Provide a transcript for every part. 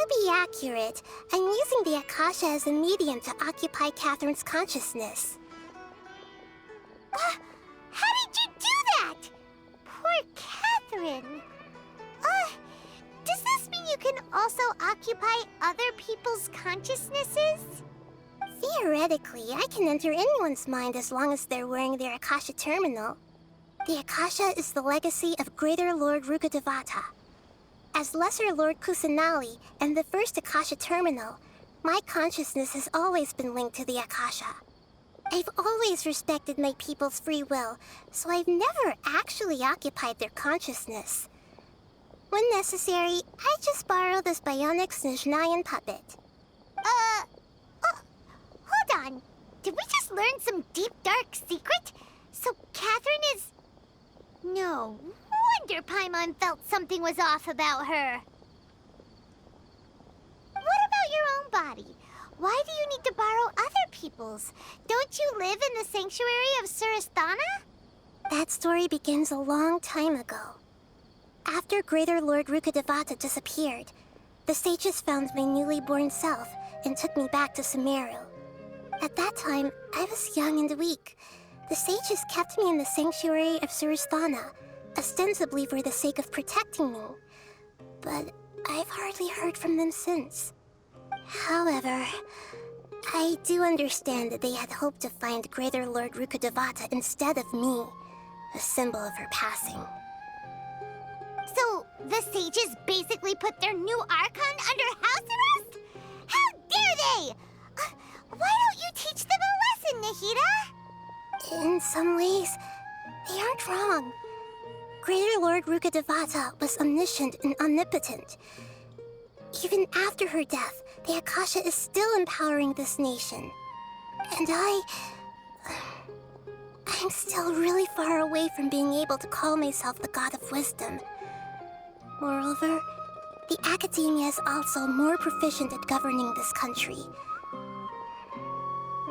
To be accurate, I'm using the Akasha as a medium to occupy Catherine's consciousness. How did you do that? Poor Catherine. Does this mean you can also occupy other people's consciousnesses? Theoretically, I can enter anyone's mind as long as they're wearing their Akasha terminal. The Akasha is the legacy of Greater Lord Rukkhadevata. As Lesser Lord Kusanali and the first Akasha terminal, my consciousness has always been linked to the Akasha. I've always respected my people's free will, so I've never actually occupied their consciousness. When necessary, I just borrow this bionic Snezhnayan puppet. Hold on. Did we just learn some deep, dark secret? So Catherine is... No wonder Paimon felt something was off about her. What about your own body? Why do you need to borrow other people's? Don't you live in the sanctuary of Surasthana? That story begins a long time ago. After Greater Lord Rukkhadevata disappeared, the sages found my newly born self and took me back to Sumeru. At that time, I was young and weak. The sages kept me in the sanctuary of Surasthana, ostensibly for the sake of protecting me. But I've hardly heard from them since. However, I do understand that they had hoped to find Greater Lord Rukkhadevata instead of me, a symbol of her passing. So, the sages basically put their new Archon under house arrest? How dare they! Why don't you teach them a lesson, Nahida? In some ways, they aren't wrong. Greater Lord Rukkhadevata was omniscient and omnipotent. Even after her death, the Akasha is still empowering this nation. And I'm still really far away from being able to call myself the God of Wisdom. Moreover, the Academia is also more proficient at governing this country.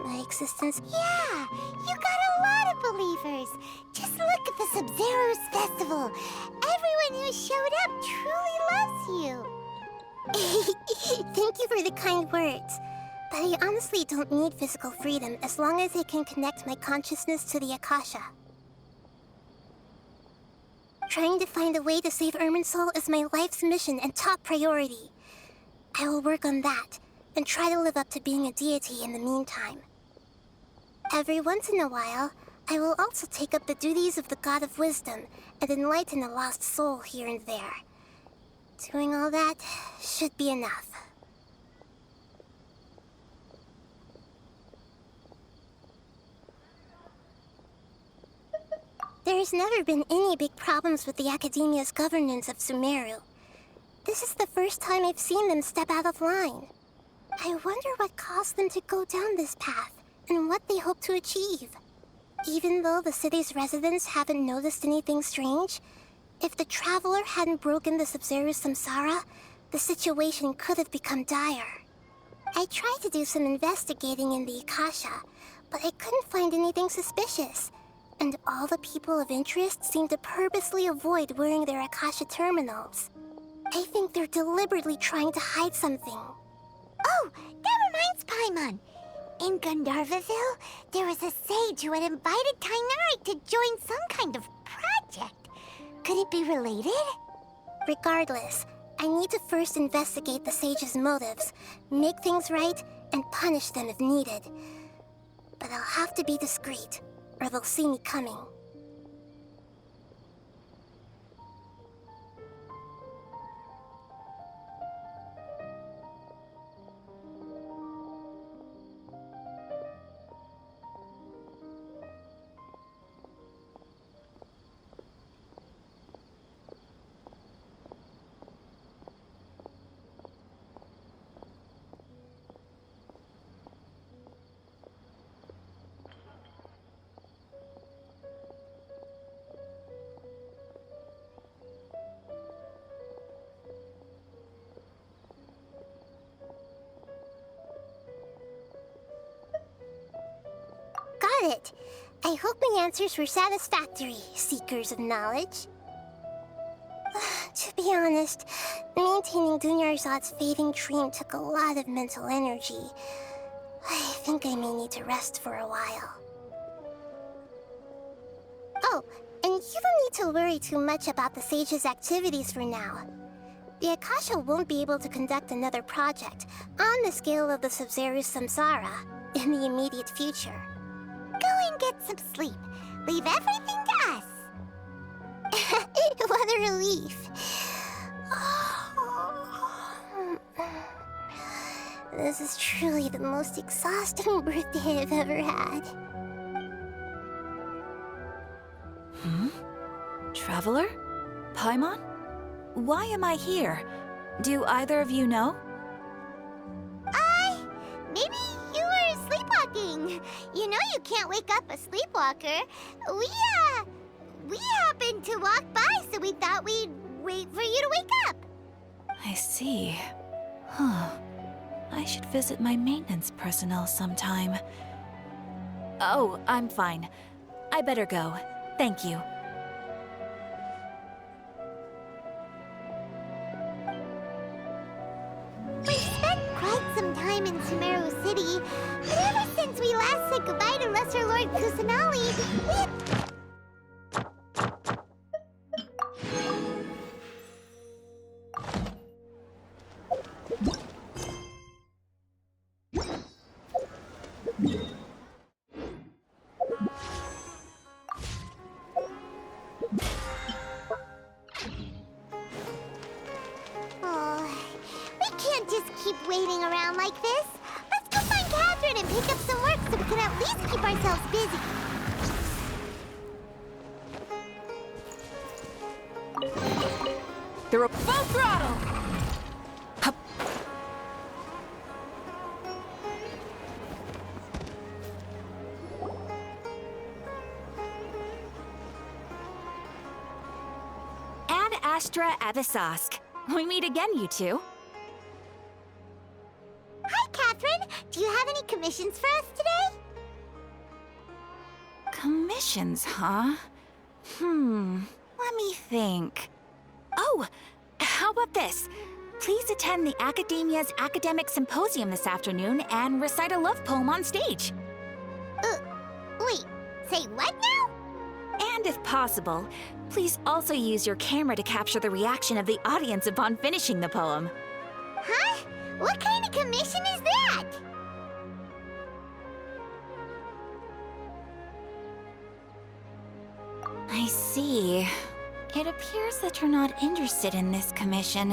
My existence... Yeah, you got a lot of believers. Just look at the Sub-Zero's festival. Everyone who showed up truly loves you. Thank you for the kind words. But I honestly don't need physical freedom as long as I can connect my consciousness to the Akasha. Trying to find a way to save Irminsul is my life's mission and top priority. I will work on that, and try to live up to being a deity in the meantime. Every once in a while, I will also take up the duties of the God of Wisdom and enlighten a lost soul here and there. Doing all that should be enough. There's never been any big problems with the Academia's governance of Sumeru. This is the first time I've seen them step out of line. I wonder what caused them to go down this path, and what they hope to achieve. Even though the city's residents haven't noticed anything strange, if the Traveler hadn't broken the Sub-Zero samsara, the situation could have become dire. I tried to do some investigating in the Akasha, but I couldn't find anything suspicious. And all the people of interest seem to purposely avoid wearing their Akasha terminals. I think they're deliberately trying to hide something. Oh, that reminds Paimon. In Gandharvaville, there was a sage who had invited Tainari to join some kind of project. Could it be related? Regardless, I need to first investigate the sage's motives, make things right, and punish them if needed. But I'll have to be discreet, or they'll see me coming. Got it. I hope my answers were satisfactory, seekers of knowledge. To To be honest, maintaining Dunyarzad's fading dream took a lot of mental energy. I think I may need to rest for a while. Oh, and you don't need to worry too much about the Sage's activities for now. The Akasha won't be able to conduct another project on the scale of the Sub-Zero Samsara in the immediate future. Go and get some sleep. Leave everything to us. What a relief. This is truly the most exhausting birthday I've ever had. Traveler? Paimon? Why am I here? Do either of you know? Maybe you were sleepwalking. You know you can't wake up a sleepwalker. We happened to walk by, so we thought we'd wait for you to wake up. I see. Huh. I should visit my maintenance personnel sometime. Oh, I'm fine. I better go. Thank you. We spent quite some time in Sumeru City, but ever since we last said goodbye to Lesser Lord Kusanali, we can't just keep waiting around like this. Let's go find Catherine and pick up some work so we can at least keep ourselves busy. They're full throttle! Hup. Ad Astra Abyssosque. We meet again, you two. Hi, Catherine. Do you have any commissions for us today? Commissions, huh? Let me think. Oh, how about this? Please attend the Academia's Academic Symposium this afternoon and recite a love poem on stage. Wait, say what now? And if possible, please also use your camera to capture the reaction of the audience upon finishing the poem. Huh? What kind of commission is that? I see. It appears that you're not interested in this commission.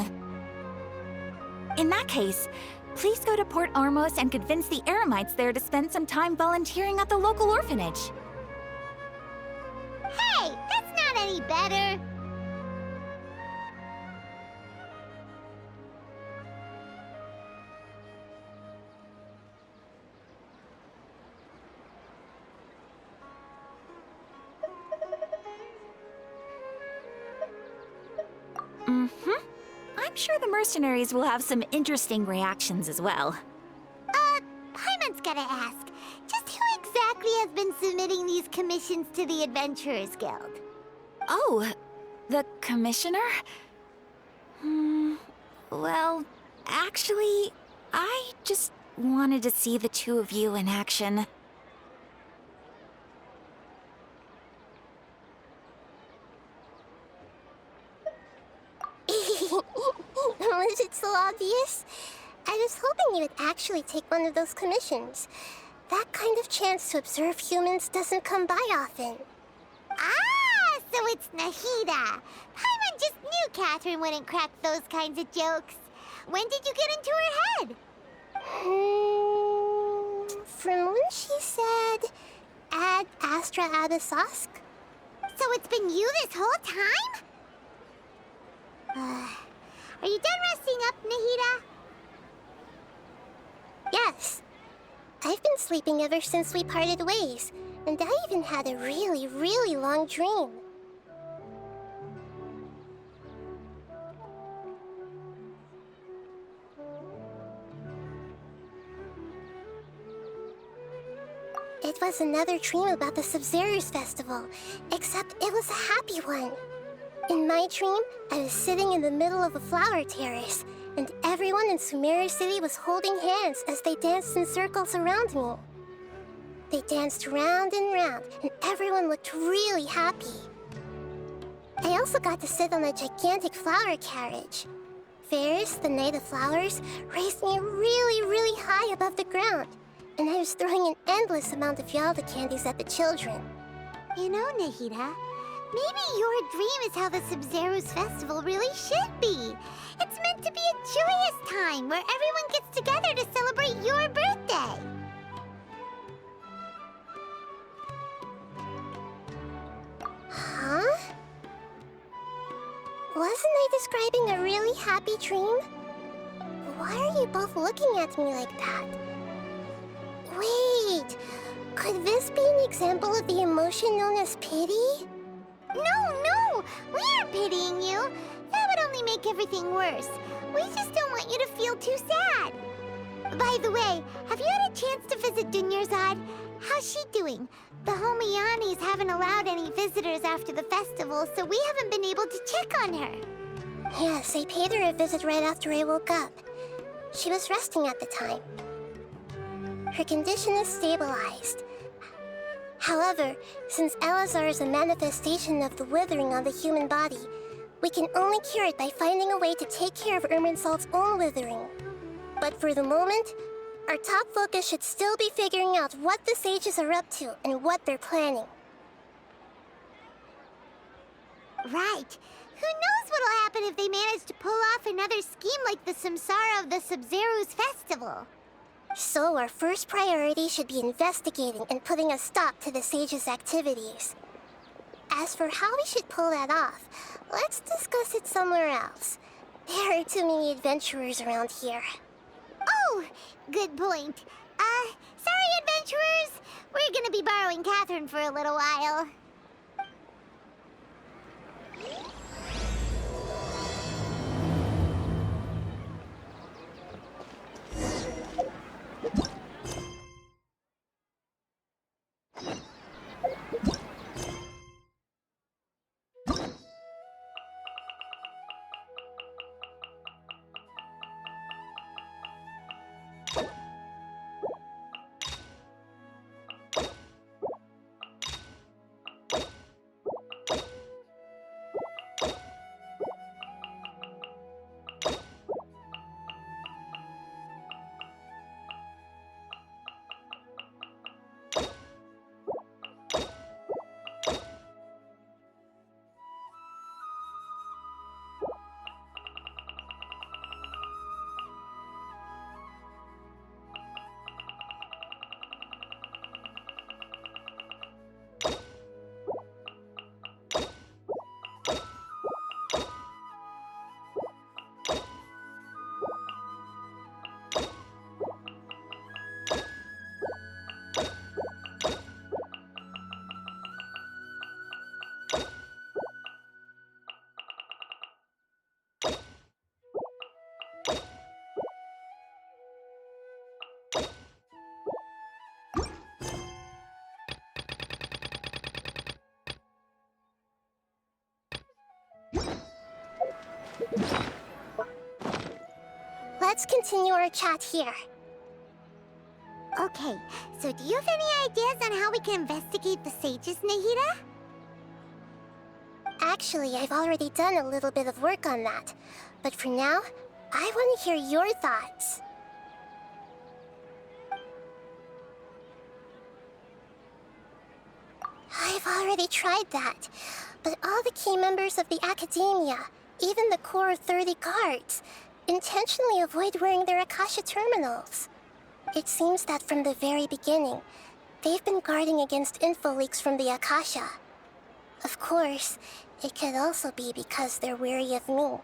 In that case, please go to Port Armos and convince the Eremites there to spend some time volunteering at the local orphanage. Hey, that's not any better. I'm sure the mercenaries will have some interesting reactions as well. Paimon's gotta ask. Just who exactly has been submitting these commissions to the Adventurers Guild? Oh, the commissioner? Well, actually, I just wanted to see the two of you in action. Was it so obvious? I was hoping you would actually take one of those commissions. That kind of chance to observe humans doesn't come by often. Ah, so it's Nahida. Paimon just knew Catherine wouldn't crack those kinds of jokes. When did you get into her head? From when she said, Ad Astra Abyssosque? So it's been you this whole time? Are you done resting up, Nahida? Yes. I've been sleeping ever since we parted ways, and I even had a really, really long dream. It was another dream about the Sub-Zero's festival, except it was a happy one. In my dream, I was sitting in the middle of a flower terrace, and everyone in Sumeru City was holding hands as they danced in circles around me. They danced round and round, and everyone looked really happy. I also got to sit on a gigantic flower carriage. Ferris, the Knight of Flowers, raised me really, really high above the ground, and I was throwing an endless amount of Yalda candies at the children. You know, Nahida, maybe your dream is how the Sub-Zero's festival really should be. It's meant to be a joyous time where everyone gets together to celebrate your birthday. Huh? Wasn't I describing a really happy dream? Why are you both looking at me like that? Wait, could this be an example of the emotion known as pity? No, we aren't pitying you. That would only make everything worse. We just don't want you to feel too sad. By the way, have you had a chance to visit Dunyarzad? How's she doing? The Homiyanis haven't allowed any visitors after the festival, so we haven't been able to check on her. Yes, I paid her a visit right after I woke up. She was resting at the time. Her condition is stabilized. However, since Elazar is a manifestation of the withering on the human body, we can only cure it by finding a way to take care of Irminsul's own withering. But for the moment, our top focus should still be figuring out what the sages are up to and what they're planning. Right. Who knows what'll happen if they manage to pull off another scheme like the Samsara of the Sub-Zero's festival? So our first priority should be investigating and putting a stop to the sages' activities. As for how we should pull that off, let's discuss it somewhere else. There are too many adventurers around here. Oh, good point. Sorry, adventurers. We're gonna be borrowing Catherine for a little while. Let's continue our chat here. Okay, so do you have any ideas on how we can investigate the sages, Nahida? Actually, I've already done a little bit of work on that. But for now, I want to hear your thoughts. I've already tried that. But all the key members of the Academia, even the core of 30 guards, intentionally avoid wearing their Akasha terminals. It seems that from the very beginning, they've been guarding against info leaks from the Akasha. Of course, it could also be because they're wary of me.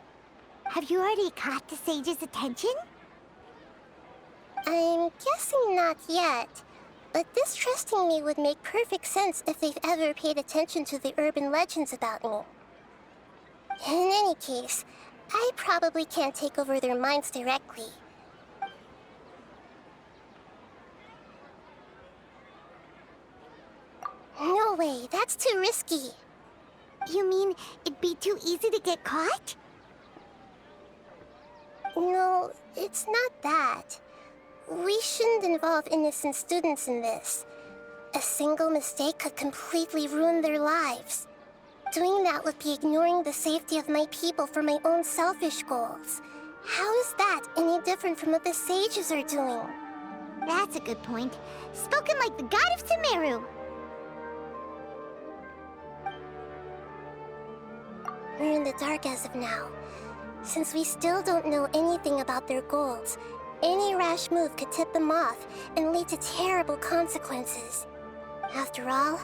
Have you already caught the sage's attention? I'm guessing not yet, but distrusting me would make perfect sense if they've ever paid attention to the urban legends about me. In any case, I probably can't take over their minds directly. No way, that's too risky. You mean it'd be too easy to get caught? No, it's not that. We shouldn't involve innocent students in this. A single mistake could completely ruin their lives. Doing that would be ignoring the safety of my people for my own selfish goals. How is that any different from what the sages are doing? That's a good point. Spoken like the god of Sumeru. We're in the dark as of now. Since we still don't know anything about their goals, any rash move could tip them off and lead to terrible consequences. After all,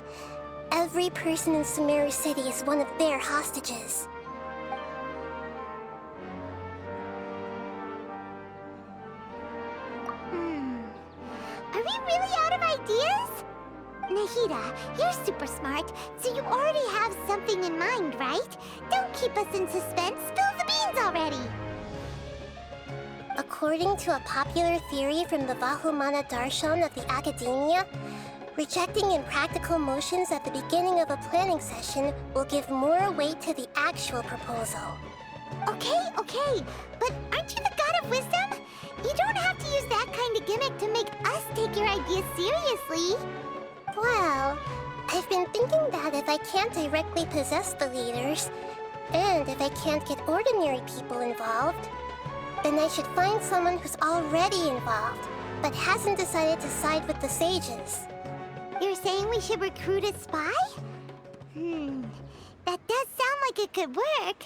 every person in Sumeru City is one of their hostages. Are we really out of ideas? Nahida, you're super smart, so you already have something in mind, right? Don't keep us in suspense. Spill the beans already! According to a popular theory from the Vahumana Darshan of the Academia, rejecting impractical motions at the beginning of a planning session will give more weight to the actual proposal. Okay, but aren't you the god of wisdom? You don't have to use that kind of gimmick to make us take your ideas seriously. Well, I've been thinking that if I can't directly possess the leaders, and if I can't get ordinary people involved, then I should find someone who's already involved, but hasn't decided to side with the sages. You're saying we should recruit a spy? That does sound like it could work.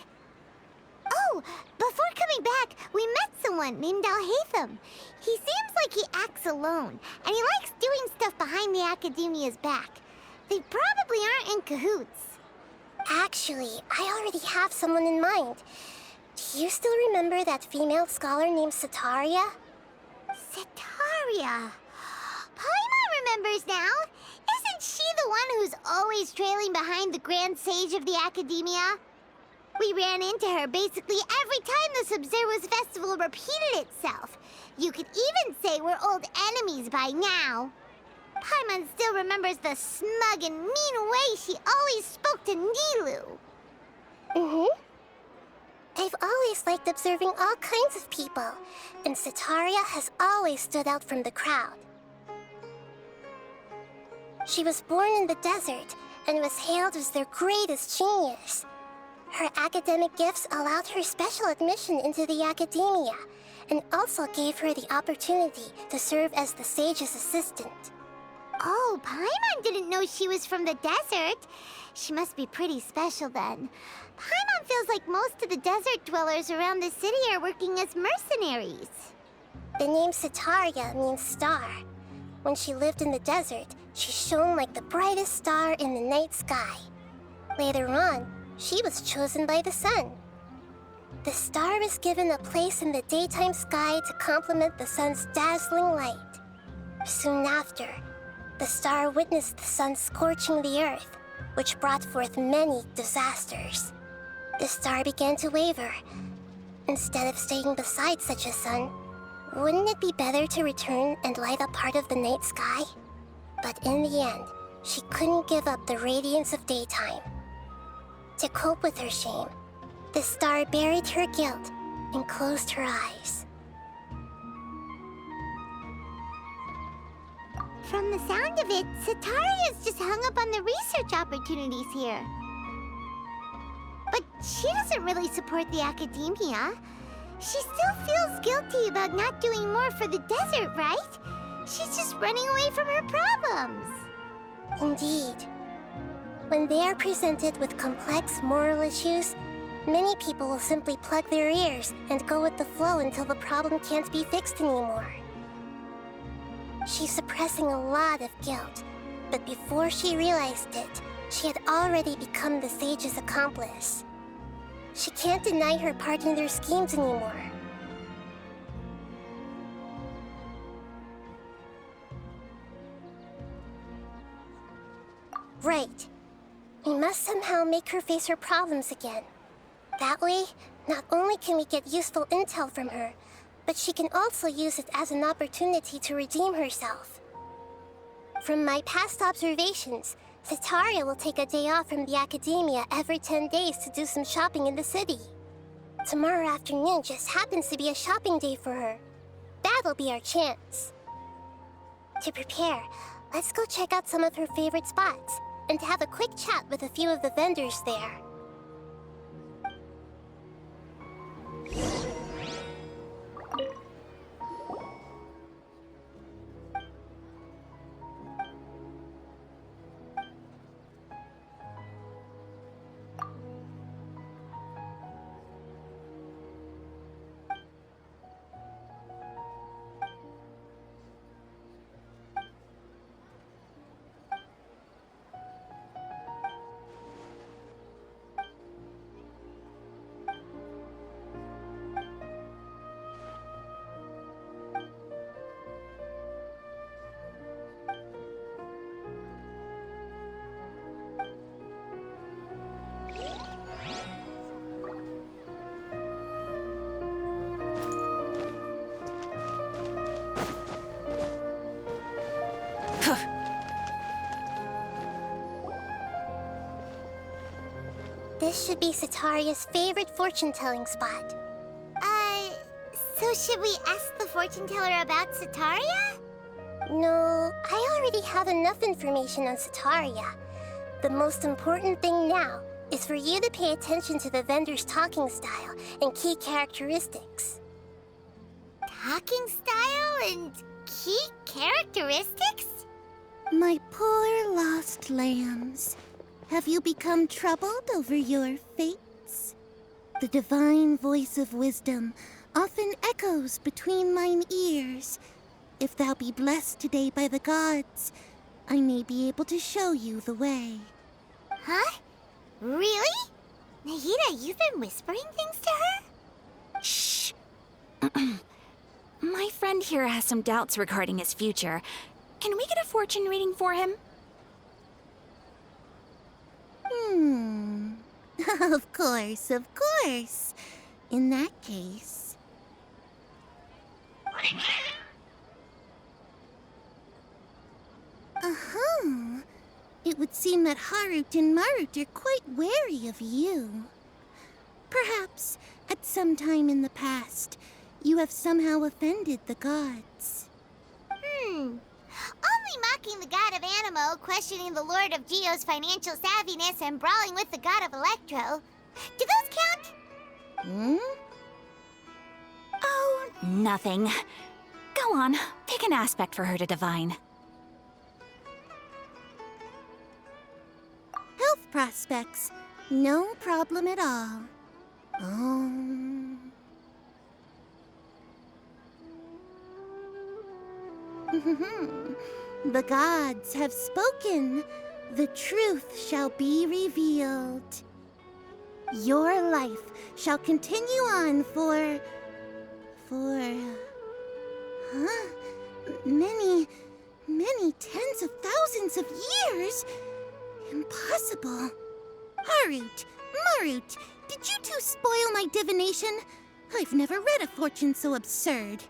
Oh, before coming back, we met someone named Alhaitham. He seems like he acts alone, and he likes doing stuff behind the Academia's back. They probably aren't in cahoots. Actually, I already have someone in mind. Do you still remember that female scholar named Sataria? Sataria. Paimon remembers now. Isn't she the one who's always trailing behind the Grand Sage of the Academia? We ran into her basically every time the Sub-Zero's festival repeated itself. You could even say we're old enemies by now. Paimon still remembers the smug and mean way she always spoke to Nilou. I've always liked observing all kinds of people, and Sataria has always stood out from the crowd. She was born in the desert and was hailed as their greatest genius. Her academic gifts allowed her special admission into the Academia, and also gave her the opportunity to serve as the sage's assistant. Oh, Paimon didn't know she was from the desert. She must be pretty special then. Paimon feels like most of the desert dwellers around the city are working as mercenaries. The name Sataria means star. When she lived in the desert, she shone like the brightest star in the night sky. Later on, she was chosen by the sun. The star was given a place in the daytime sky to complement the sun's dazzling light. Soon after, the star witnessed the sun scorching the earth, which brought forth many disasters. The star began to waver. Instead of staying beside such a sun, wouldn't it be better to return and light up part of the night sky? But in the end, she couldn't give up the radiance of daytime. To cope with her shame, the star buried her guilt and closed her eyes. From the sound of it, Sataria's just hung up on the research opportunities here. But she doesn't really support the Academia. She still feels guilty about not doing more for the desert, right? She's just running away from her problems. Indeed. When they are presented with complex moral issues, many people will simply plug their ears and go with the flow until the problem can't be fixed anymore. She's suppressing a lot of guilt, but before she realized it, she had already become the sage's accomplice. She can't deny her part in their schemes anymore. Right. We must somehow make her face her problems again. That way, not only can we get useful intel from her, but she can also use it as an opportunity to redeem herself. From my past observations, Sataria will take a day off from the academia every 10 days to do some shopping in the city. Tomorrow afternoon just happens to be a shopping day for her. That'll be our chance. To prepare, let's go check out some of her favorite spots and have a quick chat with a few of the vendors there. This should be Sataria's favorite fortune-telling spot. So should we ask the fortune teller about Sataria? No, I already have enough information on Sataria. The most important thing now is for you to pay attention to the vendor's talking style and key characteristics. Talking style and key characteristics? My poor lost lambs, have you become troubled over your fates? The divine voice of wisdom often echoes between mine ears. If thou be blessed today by the gods, I may be able to show you the way. Huh? Really? Nahida, you've been whispering things to her? Shh. My friend here has some doubts regarding his future. Can we get a fortune reading for him? Of course, of course. In that case... It would seem that Harut and Marut are quite wary of you. Perhaps, at some time in the past, you have somehow offended the gods. Only mocking the god of Animo, questioning the Lord of Geo's financial savviness, and brawling with the god of Electro. Do those count? Oh, nothing. Go on, pick an aspect for her to divine. Health prospects, no problem at all. The gods have spoken. The truth shall be revealed. Your life shall continue on for many tens of thousands of years. Impossible. Harut, Marut, did you two spoil my divination? I've never read a fortune so absurd.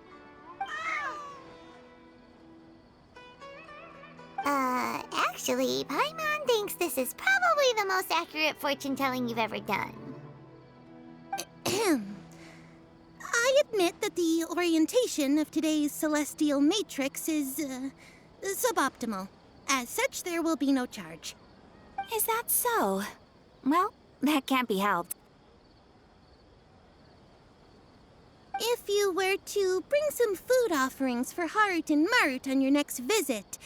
Actually, Paimon thinks this is probably the most accurate fortune-telling you've ever done. I admit that the orientation of today's celestial matrix is, suboptimal. As such, there will be no charge. Is that so? Well, that can't be helped. If you were to bring some food offerings for Harut and Marut on your next visit,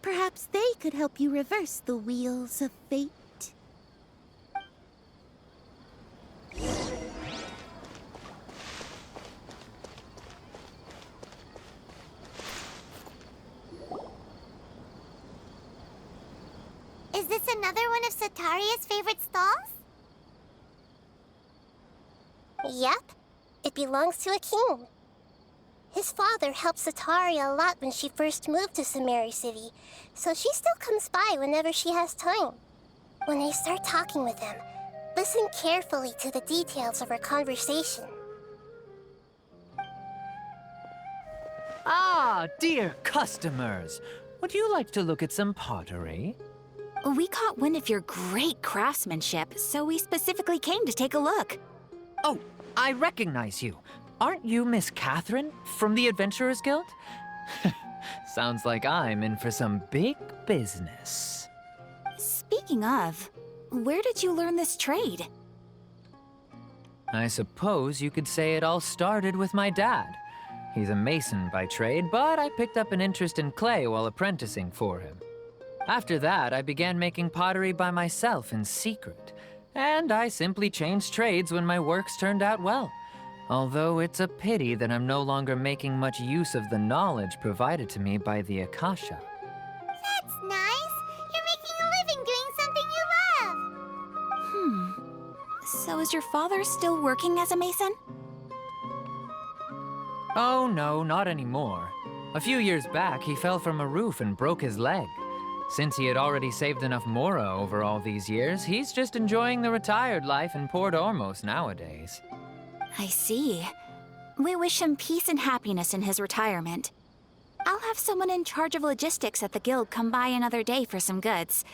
perhaps they could help you reverse the wheels of fate. Is this another one of Sataria's favorite stalls? Yep, it belongs to a king. His father helped Sataria a lot when she first moved to Samari City, so she still comes by whenever she has time. When I start talking with him, listen carefully to the details of our conversation. Ah, dear customers, would you like to look at some pottery? We caught wind of your great craftsmanship, so we specifically came to take a look. Oh, I recognize you. Aren't you Miss Catherine from the Adventurers Guild? Sounds like I'm in for some big business. Speaking of, where did you learn this trade? I suppose you could say it all started with my dad. He's a mason by trade, but I picked up an interest in clay while apprenticing for him. After that, I began making pottery by myself in secret, and I simply changed trades when my works turned out well. Although it's a pity that I'm no longer making much use of the knowledge provided to me by the Akasha. That's nice. You're making a living doing something you love. So is your father still working as a mason? Oh no, not anymore. A few years back, he fell from a roof and broke his leg. Since he had already saved enough mora over all these years, he's just enjoying the retired life in Port Ormos nowadays. I see. We wish him peace and happiness in his retirement. I'll have someone in charge of logistics at the guild come by another day for some goods.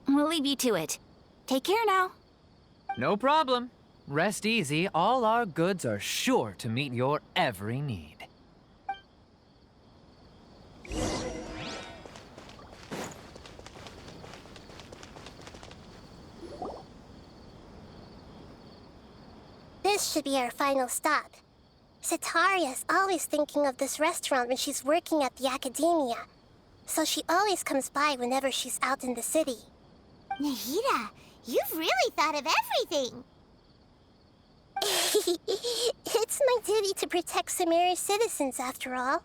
We'll leave you to it. Take care now. No problem. Rest easy, all our goods are sure to meet your every need. This should be our final stop. Sitaria's always thinking of this restaurant when she's working at the academia, so she always comes by whenever she's out in the city. Nahida, you've really thought of everything. It's my duty to protect Sumerio's citizens, after all.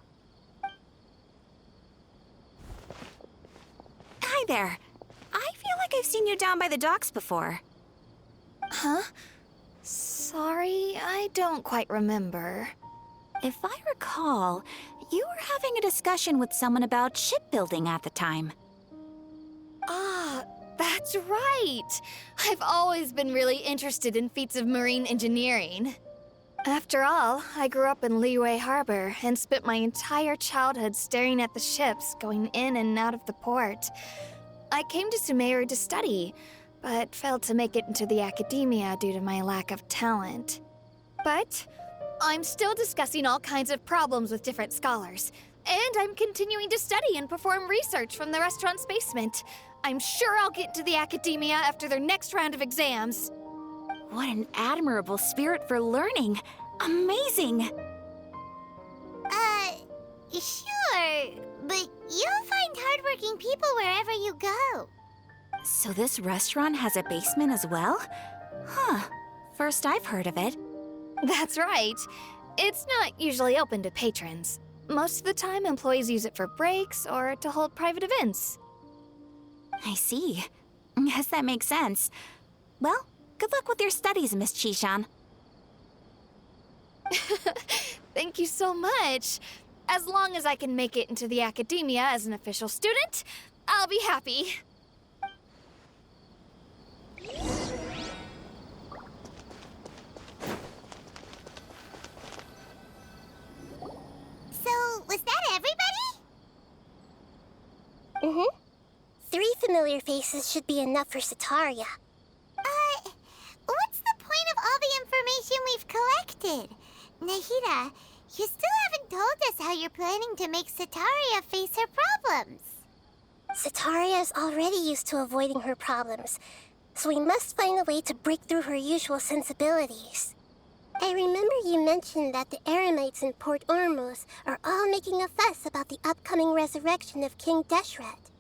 Hi there. I feel like I've seen you down by the docks before. Huh? Sorry, I don't quite remember. If I recall, you were having a discussion with someone about shipbuilding at the time. Ah, that's right! I've always been really interested in feats of marine engineering. After all, I grew up in Liyue Harbor and spent my entire childhood staring at the ships going in and out of the port. I came to Sumeru to study, but failed to make it into the academia due to my lack of talent. But I'm still discussing all kinds of problems with different scholars, and I'm continuing to study and perform research from the restaurant's basement. I'm sure I'll get to the academia after their next round of exams. What an admirable spirit for learning. Amazing! Sure, but you'll find hardworking people wherever you go. So this restaurant has a basement as well? Huh. First I've heard of it. That's right. It's not usually open to patrons. Most of the time, employees use it for breaks or to hold private events. I see. Guess that makes sense. Well, good luck with your studies, Miss Chishan. Thank you so much. As long as I can make it into the academia as an official student, I'll be happy. So, was that everybody? Mm-hmm. 3 familiar faces should be enough for Sitaria. What's the point of all the information we've collected? Nahida, you still haven't told us how you're planning to make Sitaria face her problems. Sitaria is already used to avoiding her problems, so we must find a way to break through her usual sensibilities. I remember you mentioned that the Eremites in Port Ormos are all making a fuss about the upcoming resurrection of King Deshret.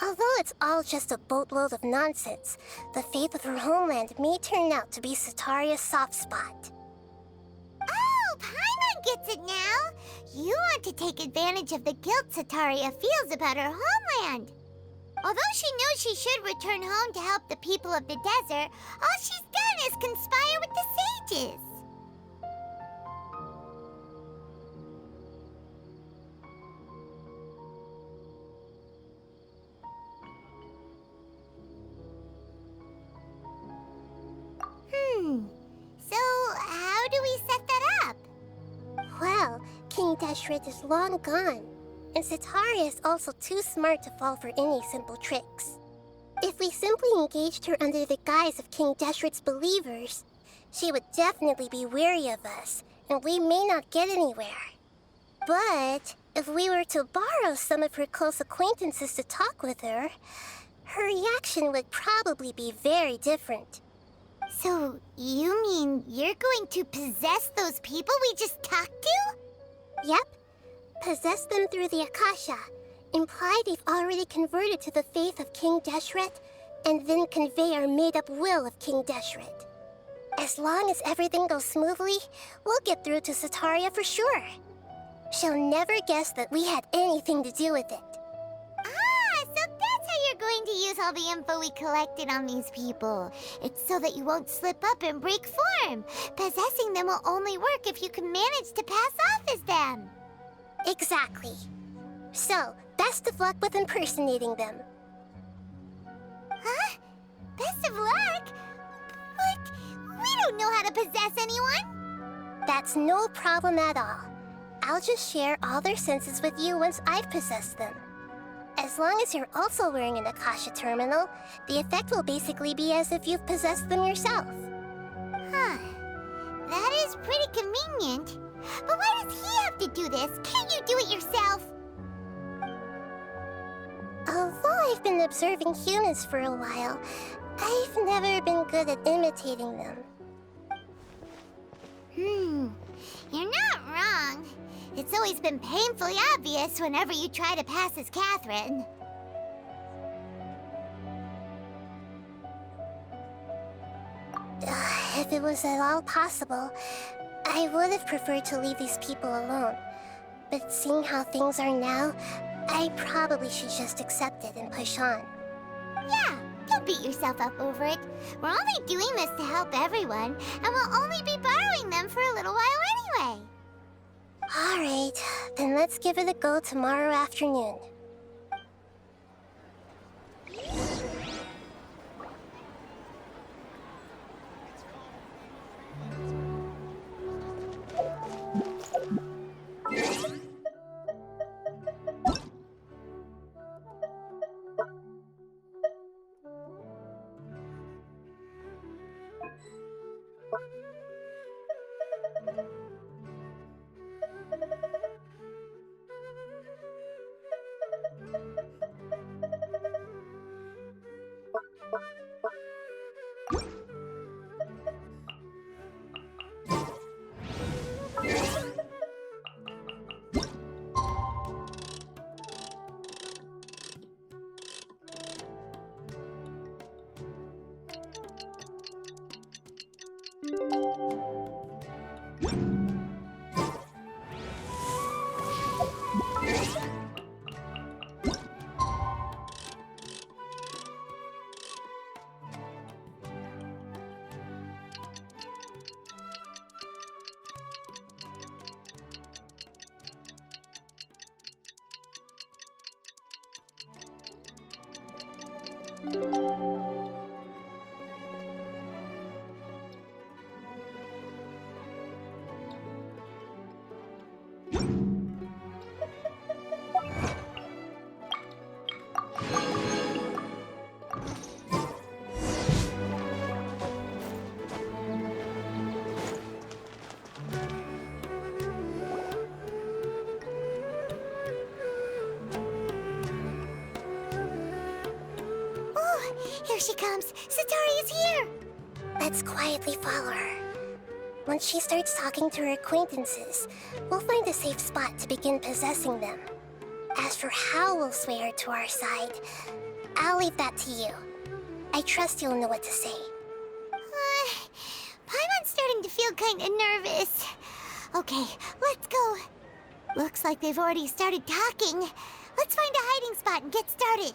Although it's all just a boatload of nonsense, the fate of her homeland may turn out to be Sitaria's soft spot. Oh, Paimon gets it now! You want to take advantage of the guilt Sitaria feels about her homeland. Although she knows she should return home to help the people of the desert, all she's done is conspire with the sages. So how do we set that up? Well, King Deshret is long gone, and Sitaria is also too smart to fall for any simple tricks. If we simply engaged her under the guise of King Deshret's believers, she would definitely be wary of us, and we may not get anywhere. But if we were to borrow some of her close acquaintances to talk with her, her reaction would probably be very different. So, you mean you're going to possess those people we just talked to? Yep. Possess them through the Akasha. Imply they've already converted to the faith of King Deshret, and then convey our made-up will of King Deshret. As long as everything goes smoothly, we'll get through to Sataria for sure. She'll never guess that we had anything to do with it. Ah, so that's how you're going to use all the info we collected on these people. It's so that you won't slip up and break form. Possessing them will only work if you can manage to pass off as them. Exactly. So, best of luck with impersonating them. Huh? Best of luck? But we don't know how to possess anyone. That's no problem at all. I'll just share all their senses with you once I've possessed them. As long as you're also wearing an Akasha terminal, the effect will basically be as if you've possessed them yourself. Huh. That is pretty convenient. But why does he have to do this? Can't you do it yourself? Although I've been observing humans for a while, I've never been good at imitating them. You're not wrong. It's always been painfully obvious whenever you try to pass as Catherine. If it was at all possible, I would have preferred to leave these people alone. But seeing how things are now, I probably should just accept it and push on. Yeah, don't beat yourself up over it. We're only doing this to help everyone, and we'll only be borrowing them for a little while anyway. Alright, then let's give it a go tomorrow afternoon. Here she comes. Satari's here. Let's quietly follow her. Once she starts talking to her acquaintances, we'll find a safe spot to begin possessing them. As for how we'll sway her to our side, I'll leave that to you. I trust you'll know what to say. Paimon's starting to feel kind of nervous. Okay, let's go. Looks like they've already started talking. Let's find a hiding spot and get started.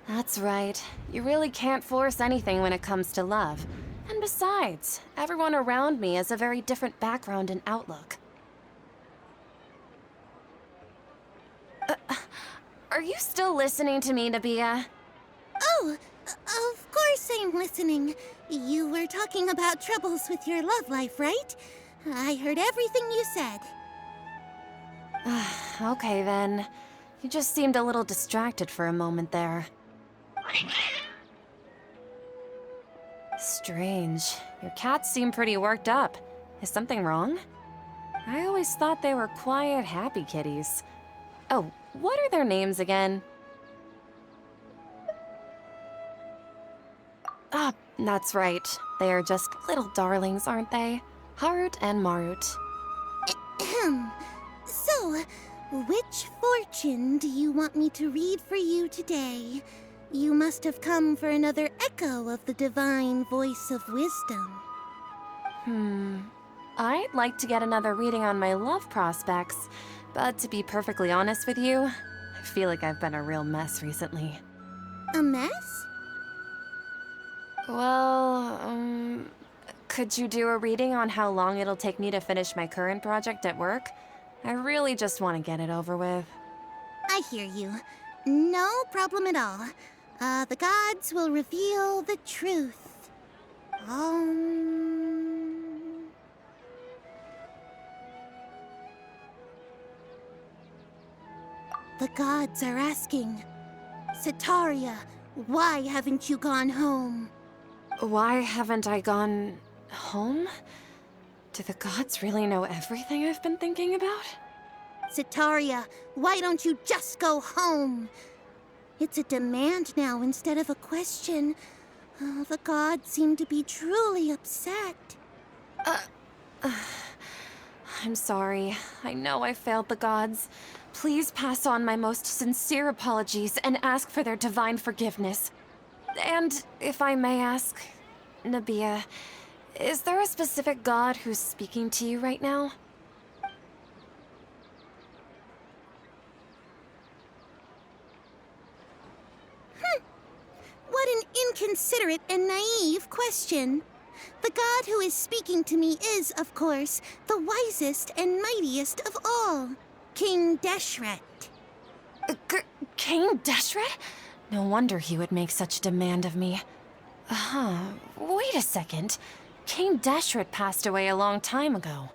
That's right. You really can't force anything when it comes to love. And besides, everyone around me has a very different background and outlook. Are you still listening to me, Nabia? Oh, of course I'm listening. You were talking about troubles with your love life, right? I heard everything you said. Okay then. You just seemed a little distracted for a moment there. Strange. Your cats seem pretty worked up. Is something wrong? I always thought they were quiet, happy kitties. Oh, what are their names again? Ah, that's right. They are just little darlings, aren't they? Harut and Marut. Ahem. So, which fortune do you want me to read for you today? You must have come for another echo of the divine voice of wisdom. I'd like to get another reading on my love prospects, but to be perfectly honest with you, I feel like I've been a real mess recently. A mess? Well, could you do a reading on how long it'll take me to finish my current project at work? I really just want to get it over with. I hear you. No problem at all. The gods will reveal the truth. The gods are asking, Setaria, why haven't you gone home? Why haven't I gone home? Do the gods really know everything I've been thinking about? Setaria, why don't you just go home? It's a demand now instead of a question. The gods seem to be truly upset. I'm sorry. I know I failed the gods. Please pass on my most sincere apologies and ask for their divine forgiveness. And if I may ask, Nabia, is there a specific god who's speaking to you right now? What an inconsiderate and naive question. The god who is speaking to me is, of course, the wisest and mightiest of all, King Deshret. King Deshret? No wonder he would make such a demand of me. Wait a second. King Deshret passed away a long time ago.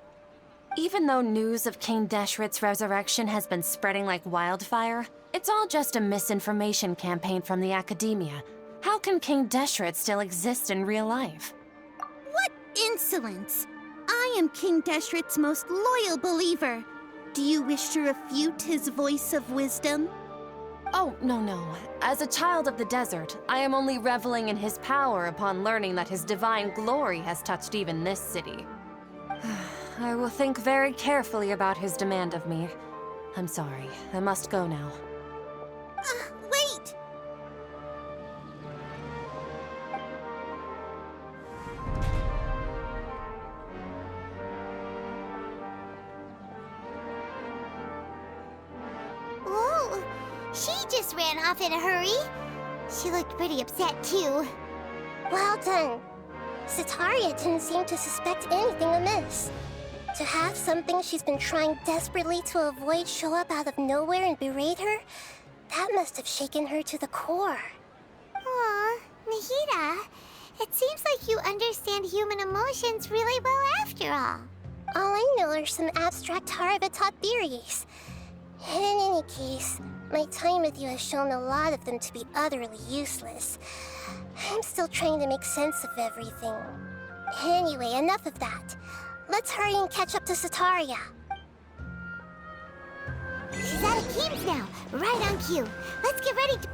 Even though news of King Deshret's resurrection has been spreading like wildfire, it's all just a misinformation campaign from the academia. How can King Deshret still exist in real life? What insolence! I am King Deshret's most loyal believer. Do you wish to refute his voice of wisdom? Oh, no. As a child of the desert, I am only reveling in his power upon learning that his divine glory has touched even this city. I will think very carefully about his demand of me. I'm sorry, I must go now. Wait! Whoa! She just ran off in a hurry. She looked pretty upset, too. Well done. Setaria didn't seem to suspect anything amiss. To have something she's been trying desperately to avoid show up out of nowhere and berate her, that must have shaken her to the core. Aw, Nahida, it seems like you understand human emotions really well after all. All I know are some abstract Harava-taught theories. In any case, my time with you has shown a lot of them to be utterly useless. I'm still trying to make sense of everything. Anyway, enough of that. Let's hurry and catch up to Setaria. She's out of games now, right on cue. Let's get ready to...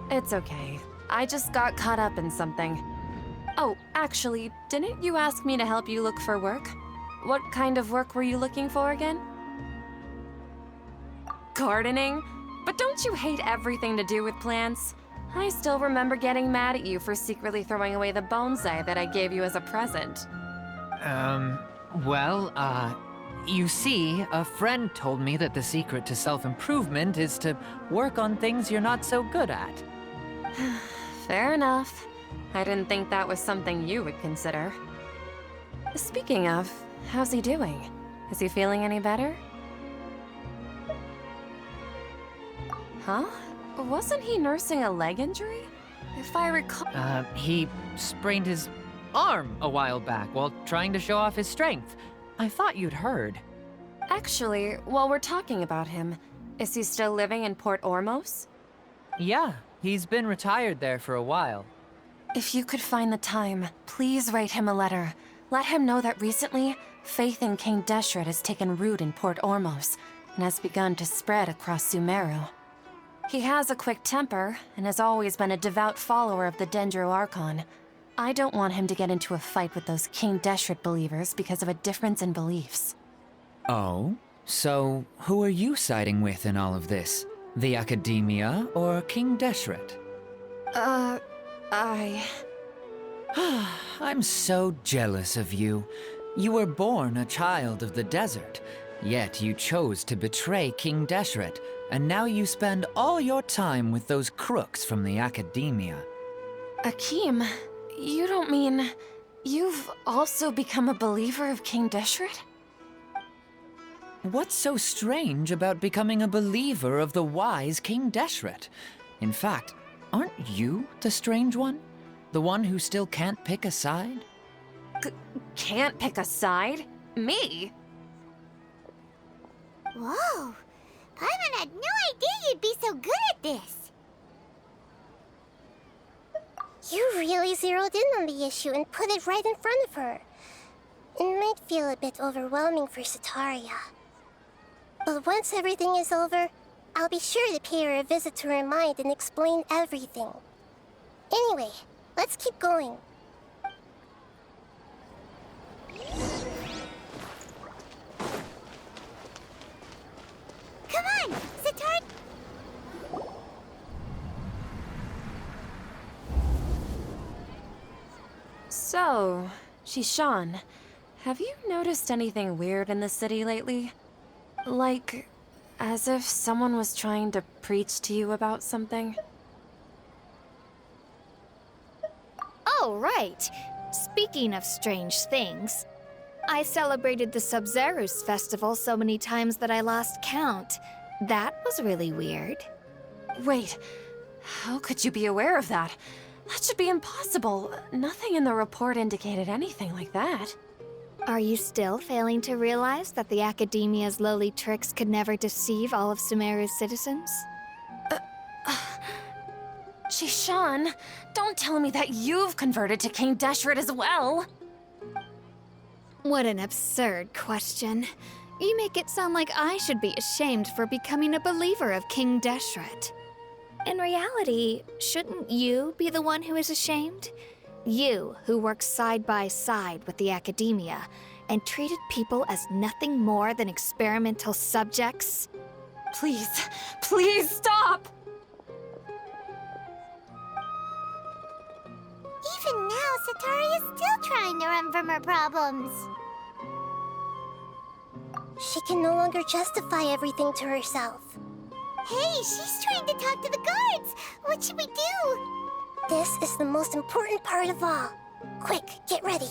It's okay. I just got caught up in something. Oh, actually, didn't you ask me to help you look for work? What kind of work were you looking for again? Gardening? But don't you hate everything to do with plants? I still remember getting mad at you for secretly throwing away the bonsai that I gave you as a present. You see, a friend told me that the secret to self-improvement is to work on things you're not so good at. Fair enough. I didn't think that was something you would consider. Speaking of, how's he doing? Is he feeling any better? Huh? Wasn't he nursing a leg injury? If I recall... He sprained his arm a while back while trying to show off his strength. I thought you'd heard. Actually, while we're talking about him, is he still living in Port Ormos? Yeah, he's been retired there for a while. If you could find the time, please write him a letter. Let him know that recently, faith in King Deshret has taken root in Port Ormos and has begun to spread across Sumeru. He has a quick temper and has always been a devout follower of the Dendro Archon. I don't want him to get into a fight with those King Deshret believers because of a difference in beliefs. Oh? So, who are you siding with in all of this? The Academia or King Deshret? I'm so jealous of you. You were born a child of the desert, yet you chose to betray King Deshret, and now you spend all your time with those crooks from the Academia. Akeem, you don't mean... you've also become a believer of King Deshret? What's so strange about becoming a believer of the wise King Deshret? In fact, aren't you the strange one? The one who still can't pick a side? Can't pick a side? Me? Whoa! Paimon had no idea you'd be so good at this. You really zeroed in on the issue and put it right in front of her. It might feel a bit overwhelming for Sataria. But once everything is over, I'll be sure to pay her a visit to her mind and explain everything. Anyway, let's keep going. Come on, Sataria! So, Shishan, have you noticed anything weird in the city lately? Like, as if someone was trying to preach to you about something? Oh, right. Speaking of strange things, I celebrated the Sub-Zerus festival so many times that I lost count. That was really weird. Wait, how could you be aware of that? That should be impossible. Nothing in the report indicated anything like that. Are you still failing to realize that the Academia's lowly tricks could never deceive all of Sumeru's citizens? Shishan, don't tell me that you've converted to King Deshret as well. What an absurd question. You make it sound like I should be ashamed for becoming a believer of King Deshret. In reality, shouldn't you be the one who is ashamed? You, who works side by side with the Academia and treated people as nothing more than experimental subjects? Please, please stop! Even now, Sataria's still trying to run from her problems. She can no longer justify everything to herself. Hey, she's trying to talk to the guards! What should we do? This is the most important part of all. Quick, get ready.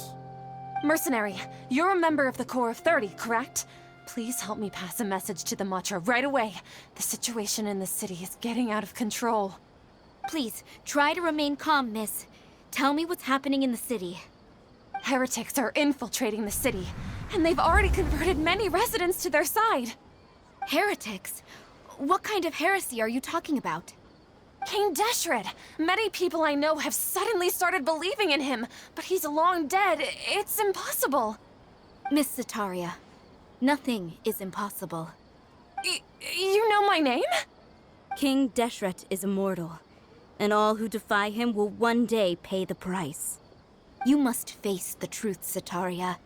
Mercenary, you're a member of the Corps of 30, correct? Please help me pass a message to the Matcha right away. The situation in the city is getting out of control. Please, try to remain calm, miss. Tell me what's happening in the city. Heretics are infiltrating the city, and they've already converted many residents to their side. Heretics? What kind of heresy are you talking about? King Deshret! Many people I know have suddenly started believing in him, but he's long dead. It's impossible. Miss Sataria, nothing is impossible. You know my name? King Deshret is immortal, and all who defy him will one day pay the price. You must face the truth, Sataria.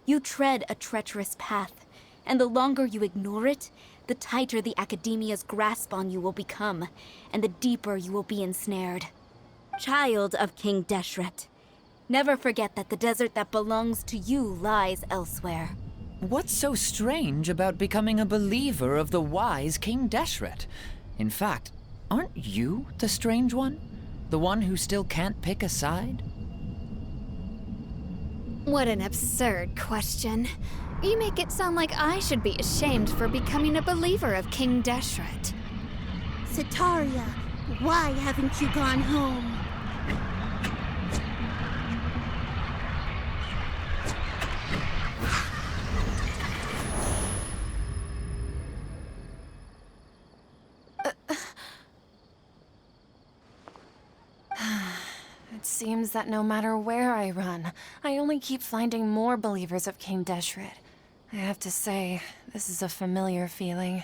You tread a treacherous path, and the longer you ignore it, the tighter the Academia's grasp on you will become, and the deeper you will be ensnared. Child of King Deshret, never forget that the desert that belongs to you lies elsewhere. what's so strange about becoming a believer of the wise King Deshret? In fact, aren't you the strange one? The one who still can't pick a side? What an absurd question. You make it sound like I should be ashamed for becoming a believer of King Deshret. Sataria, why haven't you gone home? It seems that no matter where I run, I only keep finding more believers of King Deshret. I have to say, this is a familiar feeling.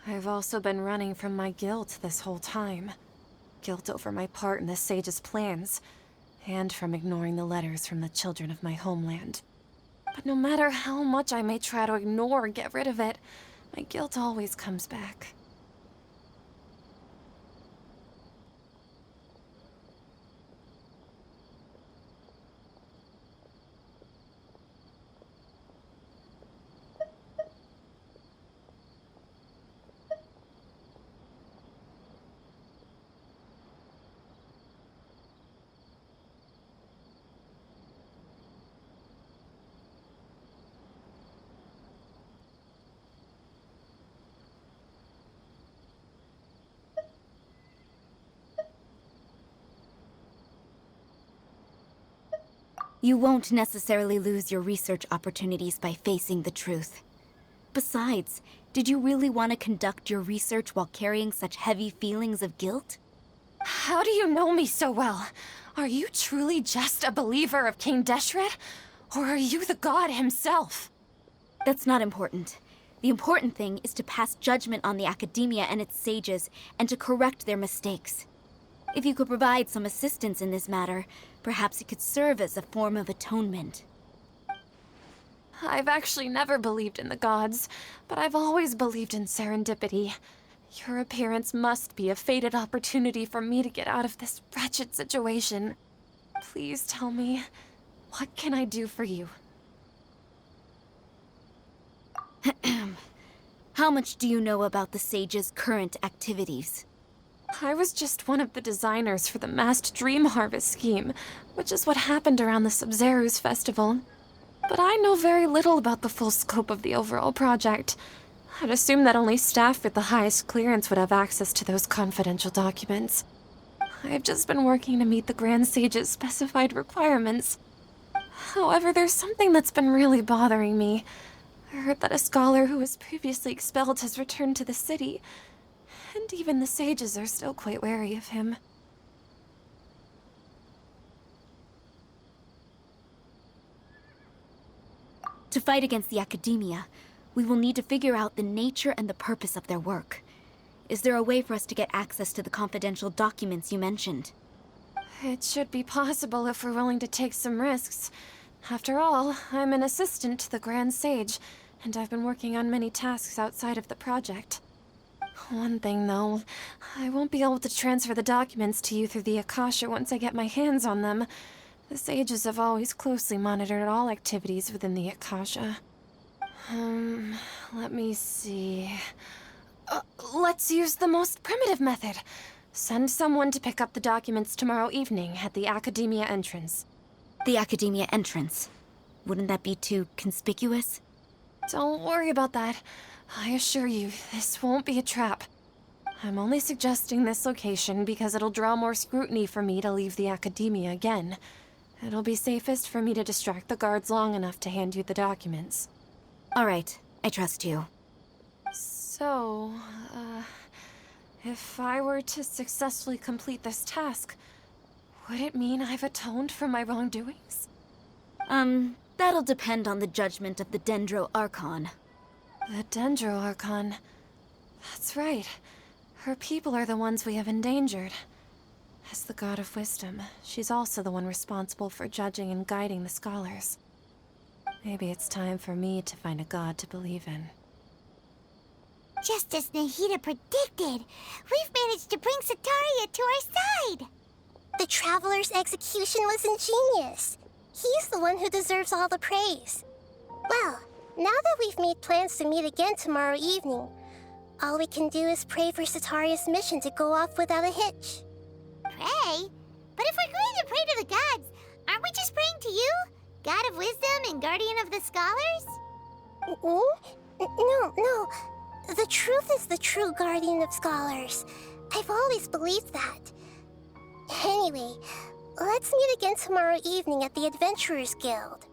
I've also been running from my guilt this whole time. Guilt over my part in the Sage's plans, and from ignoring the letters from the children of my homeland. But no matter how much I may try to ignore or get rid of it, my guilt always comes back. You won't necessarily lose your research opportunities by facing the truth. Besides, did you really want to conduct your research while carrying such heavy feelings of guilt? How do you know me so well? Are you truly just a believer of King Deshret? Or are you the god himself? That's not important. The important thing is to pass judgment on the academia and its sages, and to correct their mistakes. If you could provide some assistance in this matter, perhaps it could serve as a form of atonement. I've actually never believed in the gods, but I've always believed in serendipity. Your appearance must be a fated opportunity for me to get out of this wretched situation. Please tell me, what can I do for you? How much do you know about the sage's current activities? I was just one of the designers for the massed dream harvest scheme, which is what happened around the Sub-Zeru's festival. But I know very little about the full scope of the overall project. I'd assume that only staff with the highest clearance would have access to those confidential documents. I've just been working to meet the Grand Sage's specified requirements. However, there's something that's been really bothering me. I heard that a scholar who was previously expelled has returned to the city, and even the sages are still quite wary of him. To fight against the academia, we will need to figure out the nature and the purpose of their work. Is there a way for us to get access to the confidential documents you mentioned? It should be possible if we're willing to take some risks. After all, I'm an assistant to the Grand Sage, and I've been working on many tasks outside of the project. One thing, though, I won't be able to transfer the documents to you through the Akasha once I get my hands on them. The sages have always closely monitored all activities within the Akasha. Let me see... let's use the most primitive method. Send someone to pick up the documents tomorrow evening at the Academia entrance. The academia entrance. Wouldn't that be too conspicuous? Don't worry about that. I assure you, this won't be a trap. I'm only suggesting this location because it'll draw more scrutiny for me to leave the Academia again. It'll be safest for me to distract the guards long enough to hand you the documents. All right, I trust you. So, if I were to successfully complete this task, would it mean I've atoned for my wrongdoings? That'll depend on the judgment of the Dendro Archon. The Dendro Archon. That's right. Her people are the ones we have endangered. As the God of Wisdom, she's also the one responsible for judging and guiding the scholars. Maybe it's time for me to find a god to believe in. Just as Nahida predicted, we've managed to bring Sataria to our side! The Traveler's execution was ingenious. He's the one who deserves all the praise. Well, Now that we've made plans to meet again tomorrow evening, all we can do is pray for Sataria's mission to go off without a hitch. Pray? But if we're going to pray to the gods, aren't we just praying to you? God of wisdom and guardian of the scholars? No. The truth is the true guardian of scholars. I've always believed that. Anyway, let's meet again tomorrow evening at the Adventurers Guild.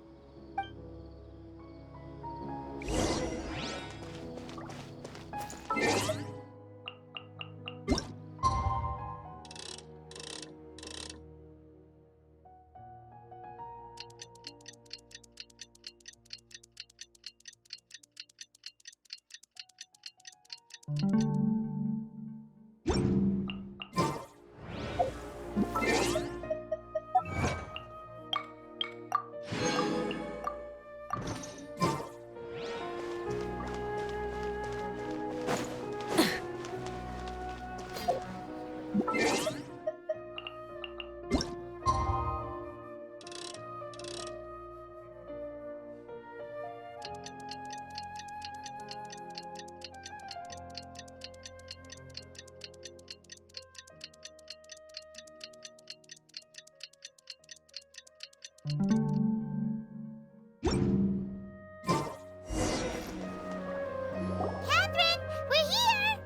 Catherine, we're here!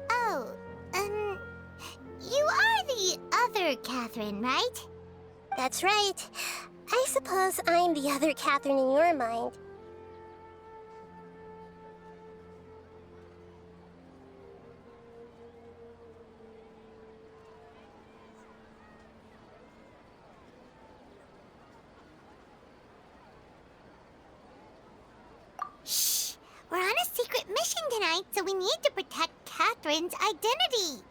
Oh, you are the other Catherine, right? That's right. I suppose I'm the other Catherine in your mind. Shh! We're on a secret mission tonight, so we need to protect Catherine's identity.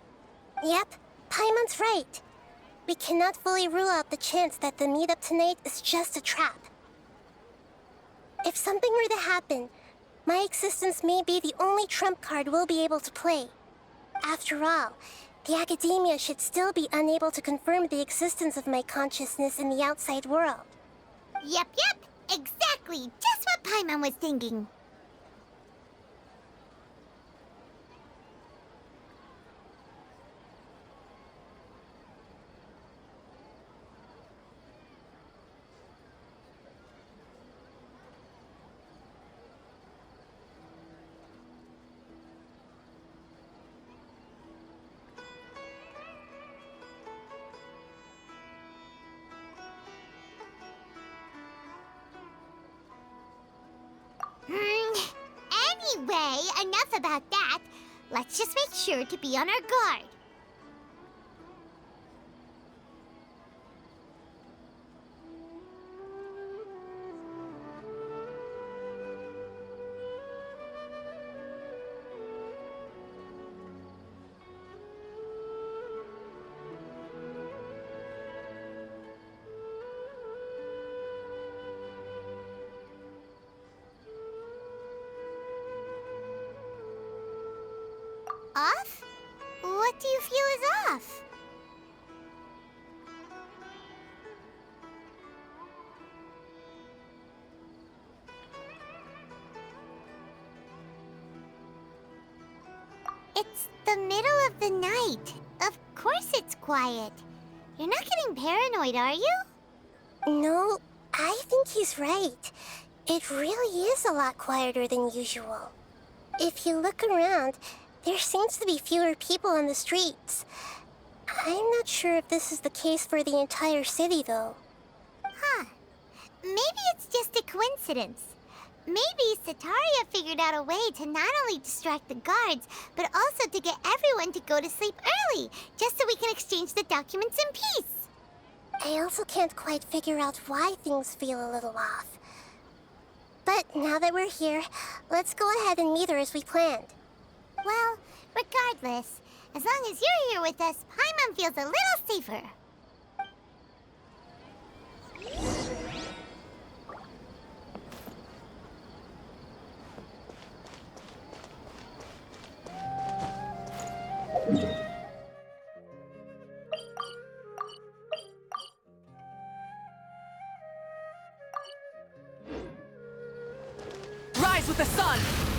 Yep, Paimon's right. We cannot fully rule out the chance that the meetup tonight is just a trap. If something were to happen, my existence may be the only trump card we'll be able to play. After all, the Academia should still be unable to confirm the existence of my consciousness in the outside world. Yep, exactly. Just what Paimon was thinking. Anyway, enough about that. Let's just make sure to be on our guard. Off? What do you feel is off? It's the middle of the night. Of course it's quiet. You're not getting paranoid, are you? No, I think he's right. It really is a lot quieter than usual. If you look around, there seems to be fewer people on the streets. I'm not sure if this is the case for the entire city, though. Huh. Maybe it's just a coincidence. Maybe Sataria figured out a way to not only distract the guards, but also to get everyone to go to sleep early, just so we can exchange the documents in peace. I also can't quite figure out why things feel a little off. But now that we're here, let's go ahead and meet her as we planned. Well, regardless, as long as you're here with us, Paimon feels a little safer. with the sun!